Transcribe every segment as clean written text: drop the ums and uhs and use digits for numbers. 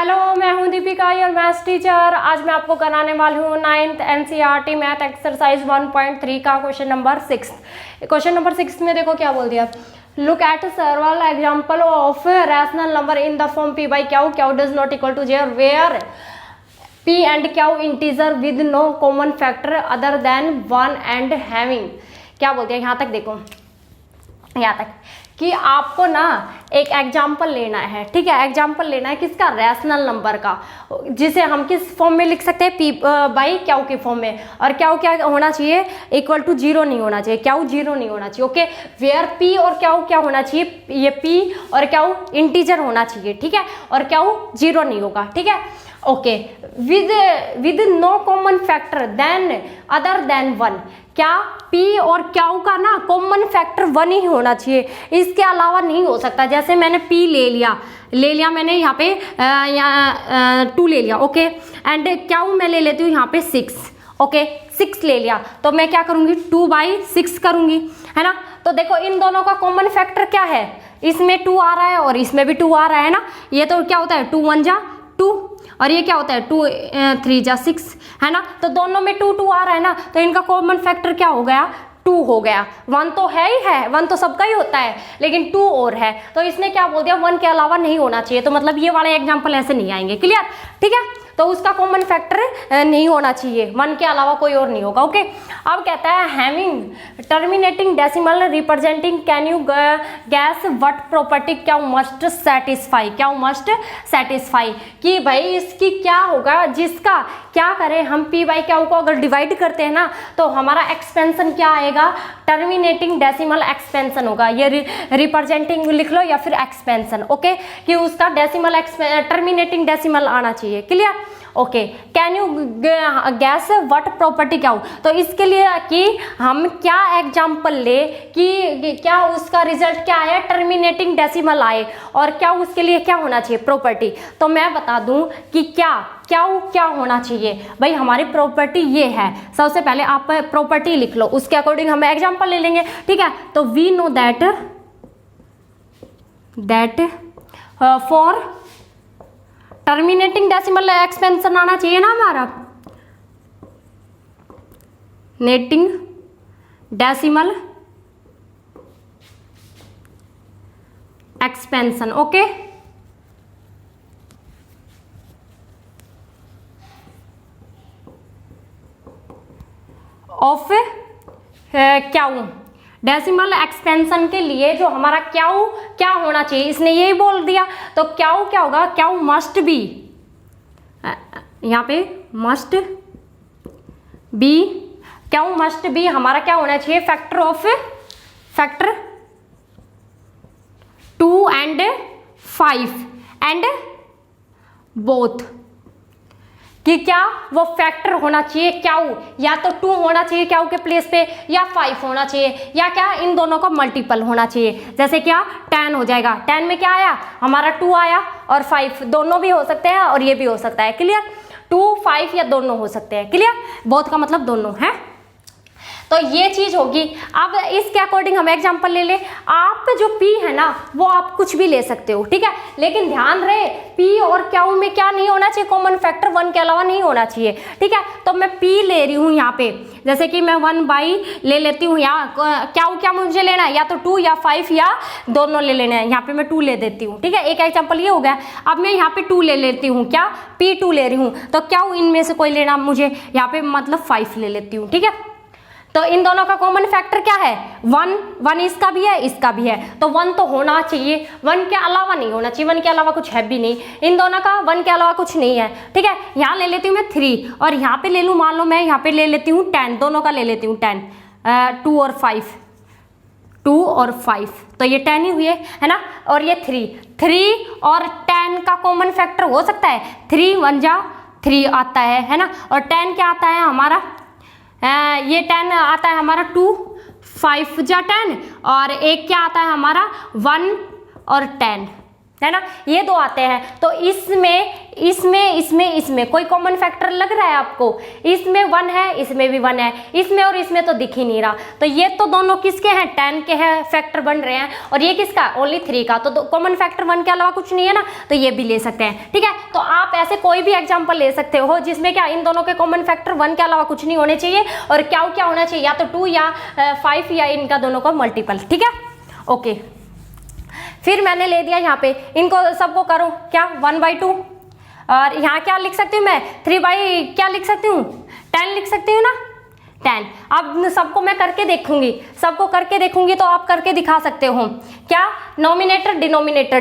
Hello, मैं हूं दीपिका और मैथ्स टीचर। आज मैं आपको कराने वाली हूँ 9th NCERT मैथ एक्सरसाइज 1.3 का क्वेश्चन नंबर 6। क्वेश्चन नंबर 6 में देखो क्या बोल दिया। Look at several example of rational number in the form p by q, q does not equal to j, where p and q integer with no common factor other than 1 and having। क्या बोलते हैं यहाँ तक देखो, यहाँ तक कि आपको ना एक एग्जाम्पल लेना है, ठीक है। एग्जाम्पल लेना है किसका? रैशनल नंबर का, जिसे हम किस फॉर्म में लिख सकते हैं? p बाई क्यू के फॉर्म में। और क्यू क्या होना चाहिए? इक्वल टू 0 नहीं होना चाहिए, क्यू 0 नहीं होना चाहिए। ओके, वेयर p और क्यू क्या होना चाहिए? ये p और क्यू इंटीजर होना चाहिए, ठीक है। और क्यू 0 नहीं होगा, ठीक है। Okay, with no common factor then other than 1। क्या p और q का ना कॉमन फैक्टर 1 ही होना चाहिए, इसके अलावा नहीं हो सकता। जैसे मैंने p ले लिया मैंने यहाँ पे 2 ले लिया, ओके। एंड q मैं ले लेती हूँ यहाँ पे 6, ओके। 6 ले लिया तो मैं क्या करूँगी? 2/6 करूँगी, है ना। तो देखो इन दोनों का कॉमन फैक्टर क्या है? इसमें 2 आ रहा है और इसमें भी 2 आ रहा है ना। ये तो क्या होता है? 2 1 जा 2, और ये क्या होता है? 2 3 जा 6, है ना। तो दोनों में 2 2 आ रहा है ना, तो इनका कॉमन फैक्टर क्या हो गया? 2 हो गया। 1 तो है ही है, 1 तो सबका ही होता है, लेकिन 2 और है। तो इसने क्या बोल दिया? 1 के अलावा नहीं होना चाहिए। तो मतलब ये वाले एग्जाम्पल ऐसे नहीं आएंगे, क्लियर, ठीक है। तो उसका कॉमन फैक्टर नहीं होना चाहिए, 1 के अलावा कोई और नहीं होगा, ओके। अब कहता है having terminating decimal representing, can you gas what property क्या मस्ट सेटिस्फाई? क्या मस्ट सेटिस्फाई कि भाई इसकी क्या होगा, जिसका क्या करें हम p बाई क्यू को अगर डिवाइड करते हैं ना, तो हमारा एक्सपेंशन क्या आएगा? टर्मिनेटिंग डेसिमल एक्सपेंशन होगा। ये रिप्रेजेंटिंग लिख लो या फिर एक्सपेंशन, ओके, कि उसका डेसिमल टर्मिनेटिंग डेसिमल आना चाहिए, clear, okay. Can you gas what property क्या हो? तो इसके लिए कि हम क्या एग्जाम्पल ले कि क्या उसका रिजल्ट क्या आया? टर्मिनेटिंग डेसिमल आए, और क्या उसके लिए क्या होना चाहिए? प्रॉपर्टी। तो मैं बता दूं कि क्या होना चाहिए भाई। हमारी प्रॉपर्टी ये है, सबसे पहले आप प्रॉपर्टी लिख लो, उसके अकॉर्डिंग हम एग्जाम्पल ले लेंगे, ठीक है। तो we know that for terminating decimal expansion आना चाहिए ना हमारा, नेटिंग decimal expansion, okay. Of q, decimal expansion के लिए जो हमारा क्यू क्या होना चाहिए, इसने यही बोल दिया। तो क्यू क्या होगा? क्यू मस्ट बी, यहाँ पे must be, Q must be हमारा क्या होना चाहिए? फैक्टर 2 and 5 एंड बोथ, कि क्या वो फैक्टर होना चाहिए क्यू, या तो 2 होना चाहिए क्यू के प्लेस पे, या 5 होना चाहिए, या क्या इन दोनों का मल्टीपल होना चाहिए। जैसे क्या 10 हो जाएगा, 10 में क्या आया हमारा? 2 आया, और 5 दोनों भी हो सकते हैं, और ये भी हो सकता है, क्लियर। 2 5 या दोनों हो सकते हैं, क्लियर। बोथ का मतलब दोनों है। तो ये चीज होगी। अब इसके अकॉर्डिंग हम एग्जांपल ले ले। आप जो p है ना, वो आप कुछ भी ले सकते हो, ठीक है, लेकिन ध्यान रहे p और q में क्या नहीं होना चाहिए? कॉमन फैक्टर 1 के अलावा नहीं होना चाहिए, ठीक है। तो मैं p ले रही हूँ यहाँ पे, जैसे कि मैं 1 बाई ले लेती हूँ। यहाँ क्या मुझे लेना है? या तो 2 या 5 या दोनों ले लेना है। यहाँ पे मैं 2 ले देती हूँ, ठीक है। एक एग्जाम्पल ये हो गया। अब मैं यहाँ पे 2 ले लेती हूँ, क्या p2 ले रही हूँ, तो क्या इनमें से कोई लेना मुझे? यहाँ पे मतलब 5 ले लेती हूँ, ठीक है। तो इन दोनों का कॉमन फैक्टर क्या है? 1 इसका भी है, इसका भी है, तो 1 तो होना चाहिए, 1 के अलावा नहीं होना चाहिए। 1 के अलावा कुछ है भी नहीं, इन दोनों का 1 के अलावा कुछ नहीं है, ठीक है। यहाँ ले लेती हूँ मैं 3, और यहाँ पे ले लूँ, मान लो मैं यहाँ पे ले लेती हूँ 10, दोनों का ले लेती हूँ 10, 2 और 5, तो ये 10 ही हुए, है ना। और ये 3 और 10 का कॉमन फैक्टर हो सकता है? 3 1 जा 3 आता है ना। और 10 क्या आता है हमारा? ये 10 आता है हमारा 2 5 जा 10, और एक क्या आता है हमारा? 1 और 10, है ना, ये दो आते हैं। तो इसमें कोई कॉमन फैक्टर लग रहा है आपको? इसमें 1 है, इसमें भी 1 है, इसमें और इसमें तो दिख ही नहीं रहा। तो ये तो दोनों किसके हैं? 10 के हैं, फैक्टर बन रहे हैं। और ये किसका? ओनली 3 का। तो कॉमन फैक्टर 1 के अलावा कुछ नहीं है ना, तो ये भी ले सकते हैं। ठीक है, तो आप ऐसे कोई भी एग्जाम्पल ले सकते हो जिसमें क्या इन दोनों के कॉमन फैक्टर 1 के अलावा कुछ नहीं होने चाहिए, और क्या होना चाहिए? या तो 2 या 5 या इनका दोनों का मल्टीपल। ठीक है, ओके। फिर मैंने ले दिया यहाँ पे, इनको सबको करो क्या 1/2, और यहाँ क्या लिख सकती हूँ मैं? 3 क्या लिख सकती हूँ? 10 लिख सकती हूँ ना, 10। अब सबको मैं करके देखूंगी, तो आप करके दिखा सकते हो क्या? नॉमिनेटर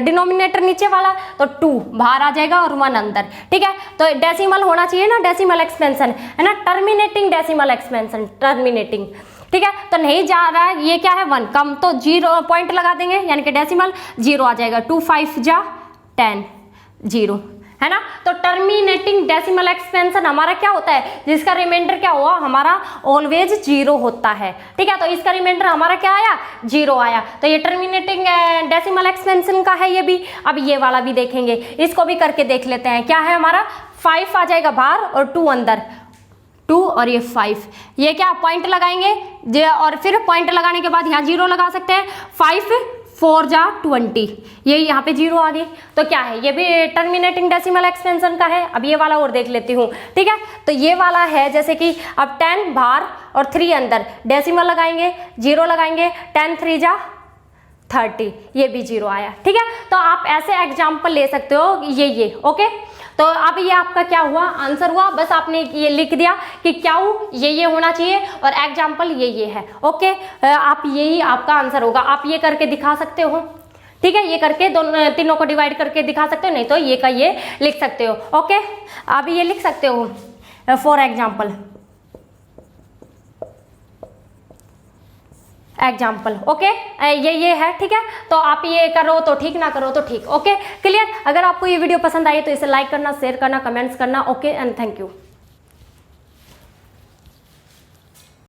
डिनोमिनेटर नीचे वाला, तो 2 बाहर आ जाएगा और 1 अंदर। ठीक है, तो डेसिमल होना चाहिए ना, डेसिमल एक्सपेंशन है ना, टर्मिनेटिंग डेसिमल एक्सपेंशन, टर्मिनेटिंग। ठीक है, तो नहीं जा रहा है, ये क्या है 1 कम, तो 0 पॉइंट लगा देंगे, यानी कि डेसिमल 0 आ जाएगा। 2 5 जा 10 0 है ना। तो टर्मिनेटिंग डेसिमल एक्सपेंशन हमारा क्या होता है? जिसका रिमाइंडर क्या हुआ हमारा? ऑलवेज 0 होता है। ठीक है, तो इसका रिमाइंडर हमारा क्या आया? 0 आया। तो ये टर्मिनेटिंग डेसिमल एक्सपेंशन का है ये भी। अब ये वाला भी देखेंगे, इसको भी करके देख लेते हैं। क्या है हमारा? 5 आ जाएगा बाहर और 2 अंदर, 2 और ये 5, ये क्या पॉइंट लगाएंगे, और फिर पॉइंट लगाने के बाद यहाँ 0 लगा सकते हैं। 5 4 जा 20, ये यहाँ पे 0 आ गई। तो क्या है? ये भी टर्मिनेटिंग डेसिमल एक्सपेंशन का है। अब ये वाला और देख लेती हूँ। ठीक है, तो ये वाला है जैसे कि अब 10 बाहर और 3 अंदर, डेसिमल लगाएंगे, 0 लगाएंगे, 10 3 जा 30, ये भी 0 आया। ठीक है, तो आप ऐसे एग्जाम्पल ले सकते हो ये ओके। तो अब ये आपका क्या हुआ? आंसर हुआ। बस आपने ये लिख दिया कि क्या ये होना चाहिए और एग्जाम्पल ये है। ओके, आप यही आपका आंसर होगा। आप ये करके दिखा सकते हो। ठीक है, ये करके दोनों तीनों को डिवाइड करके दिखा सकते हो, नहीं तो ये का ये लिख सकते हो। ओके, आप ये लिख सकते हो फॉर एग्जाम्पल ओके, ये है। ठीक है, तो आप ये करो तो ठीक, ना करो तो ठीक। Okay, clear. अगर आपको ये वीडियो पसंद आई तो इसे लाइक करना, शेयर करना, कमेंट्स करना। Okay and thank you.